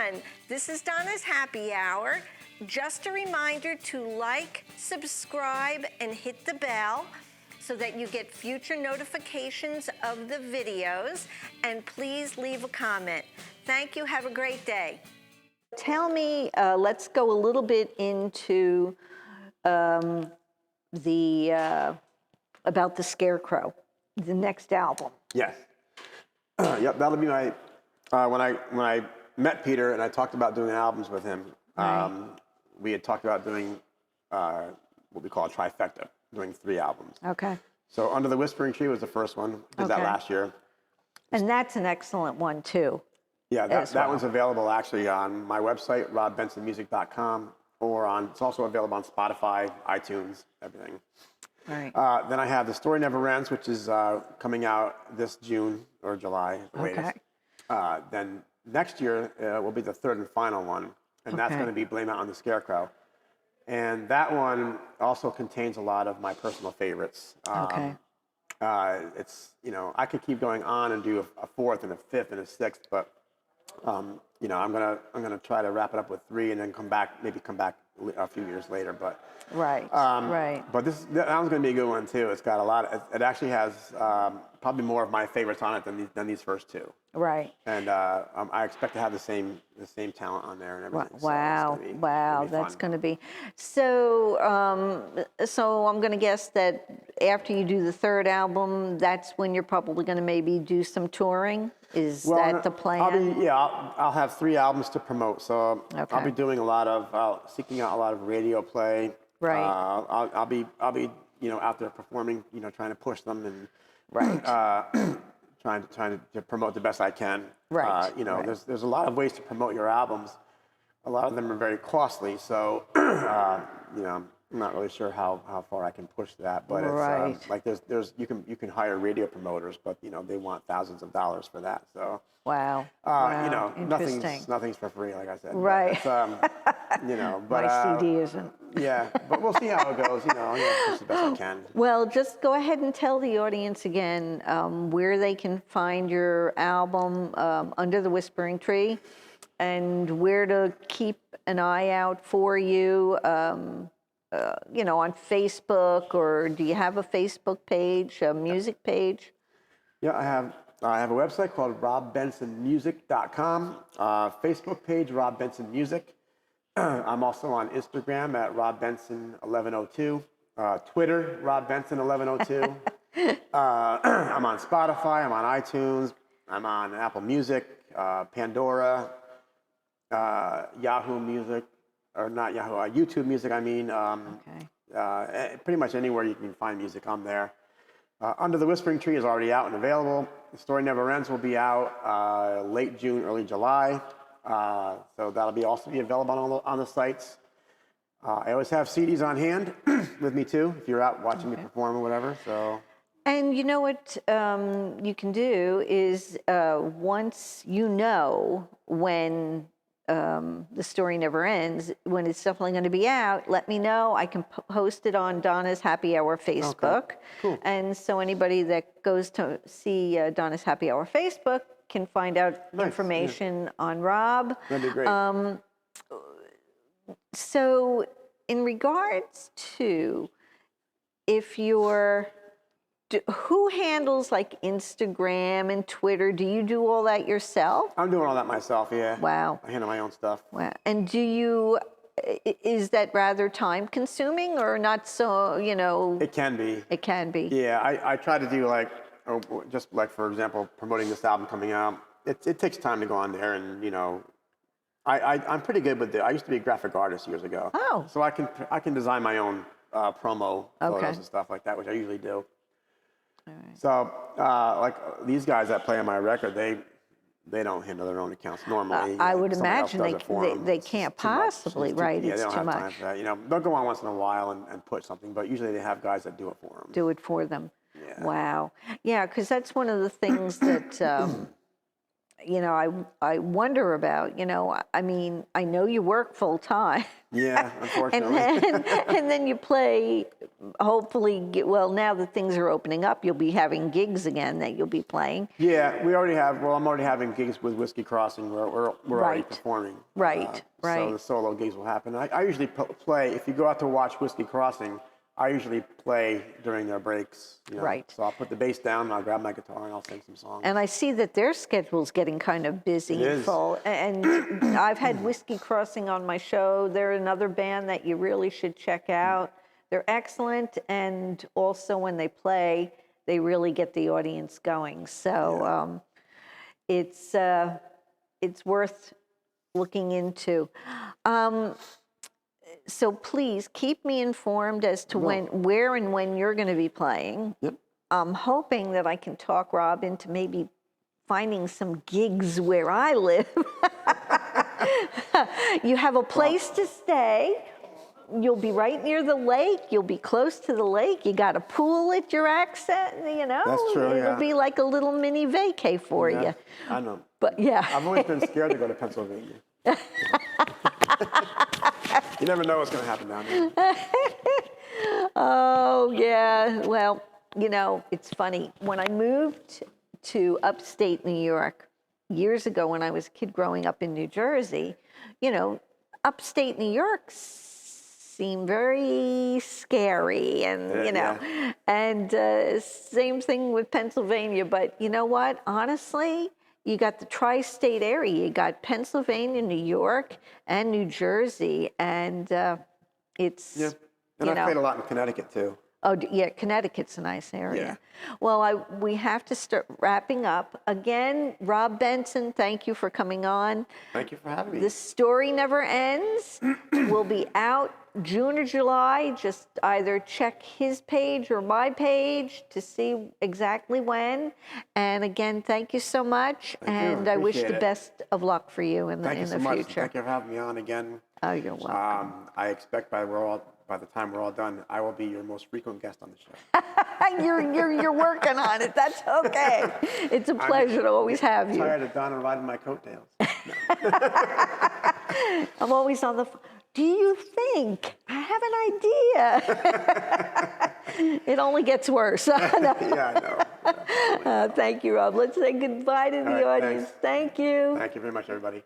everyone. This is Donna's Happy Hour. Just a reminder to like, subscribe, and hit the bell so that you get future notifications of the videos. And please leave a comment. Thank you. Have a great day. Tell me, let's go a little bit into about the Scarecrow, the next album. Yes. Yep, that'll be my, when I met Peter and I talked about doing albums with him, we had talked about doing what we call a trifecta, doing 3 albums. Okay. So Under the Whispering Tree was the first one, did that last year. And that's an excellent one too. Yeah, that one's available actually on my website, robbensonmusic.com, or it's also available on Spotify, iTunes, everything. Right. Then I have The Story Never Ends, which is coming out this June or July. Okay. Then next year will be the 3rd and final one, and that's going to be Blame It on the Scarecrow. And that one also contains a lot of my personal favorites. It's, I could keep going on and do a 4th and a 5th and a 6th, but I'm gonna try to wrap it up with 3 and then come back a few years later. But right. But that one's gonna be a good one too. It's got a lot. It actually has probably more of my favorites on it than these first 2. Right. And I expect to have the same talent on there and everything. Wow. So Wow. That's going to be so. So I'm going to guess that after you do the 3rd album, that's when you're probably going to maybe do some touring. Is that the plan? I'll have 3 albums to promote. So I'll be doing seeking out a lot of radio play. Right. I'll be out there performing, trying to push them and trying to promote the best I can. Right. There's a lot of ways to promote your albums. A lot of them are very costly, so I'm not really sure how far I can push that. But it's like you can hire radio promoters, but they want thousands of dollars for that. So wow. nothing's for free, like I said. Right. But My CD isn't. Yeah, but we'll see how it goes. I'm gonna push the best I can. Well, just go ahead and tell the audience again where they can find your album, Under the Whispering Tree, and where to keep an eye out for you. On Facebook, or do you have a Facebook page, a music page? Yeah, I have a website called robbensonmusic.com. Facebook page, Rob Benson Music. I'm also on Instagram at robbenson1102. Twitter, robbenson1102. I'm on Spotify. I'm on iTunes. I'm on Apple Music, Pandora, Yahoo Music, or not Yahoo, YouTube Music. I mean, pretty much anywhere you can find music, I'm there. Under the Whispering Tree is already out and available. The Story Never Ends will be out late June, early July. So that'll also be available on the sites. I always have CDs on hand with me too, if you're out watching me perform or whatever. So. And you know what you can do is once when The Story Never Ends, when it's definitely going to be out, let me know. I can post it on Donna's Happy Hour Facebook. Okay. Cool. And so anybody that goes to see Donna's Happy Hour Facebook can find out information on Rob. That'd be great. So in regards to who handles like Instagram and Twitter? Do you do all that yourself? I'm doing all that myself, yeah. Wow. I handle my own stuff. Wow. And is that rather time consuming or not so, It can be. It can be. Yeah, I try to do just like, for example, promoting this album coming out. It takes time to go on there and, I'm pretty good with it. I used to be a graphic artist years ago. Oh. So I can design my own promo photos and stuff like that, which I usually do. All right. So, like these guys that play on my record, they don't handle their own accounts normally. I would imagine they can't possibly, right? Yeah, it's they don't too have much. time for that. They'll go on once in a while and put something, but usually they have guys that do it for them. Do it for them. Yeah. Wow. Yeah, because that's one of the things that you know, I wonder about, you know, I mean, I know you work full time. Yeah, unfortunately. And then you play, hopefully, well, now that things are opening up, you'll be having gigs again that you'll be playing. Yeah, we already have, well, I'm already having gigs with Whiskey Crossing. We're already performing. Right. So the solo gigs will happen. I usually play, if you go out to watch Whiskey Crossing, I usually play during their breaks. You know? Right. So I'll put the bass down, and I'll grab my guitar, and I'll sing some songs. And I see that their schedule's getting kind of busy and full. And I've had Whiskey Crossing on my show. They're another band that you really should check out. They're excellent, and also when they play, they really get the audience going. So it's worth looking into. So please keep me informed as to where and when you're going to be playing. Yep. I'm hoping that I can talk Rob into maybe finding some gigs where I live. You have a place to stay. You'll be right near the lake. You'll be close to the lake. You got a pool at your accent, you know. That's true, It'll be like a little mini vacay for you. I know. But yeah. I've always been scared to go to Pennsylvania. You never know what's going to happen down there. Oh, yeah. Well, you know, it's funny. When I moved to upstate New York years ago when I was a kid growing up in New Jersey, you know, upstate New York seemed very scary and, you know, and same thing with Pennsylvania. But you know what? Honestly, you got the tri-state area. You got Pennsylvania, New York, and New Jersey, and it's And I played a lot in Connecticut too. Oh yeah, Connecticut's a nice area. Well, we have to start wrapping up again. Rob Benson, thank you for coming on. Thank you for having me. The Story Never Ends will be out June or July. Just either check his page or my page to see exactly when. And again, thank you so much. And I wish the best of luck for you in the future. Thank you for having me on again. Oh, you're welcome. I expect by the time we're all done, I will be your most frequent guest on the show. You're working on it. That's okay. It's a pleasure to always have you. I'm tired of Donna riding my coattails. I'm always on the phone. Do you think? I have an idea. It only gets worse. Yeah, I know. Thank you, Rob. Let's say goodbye to the audience. Thanks. Thank you. Thank you very much, everybody.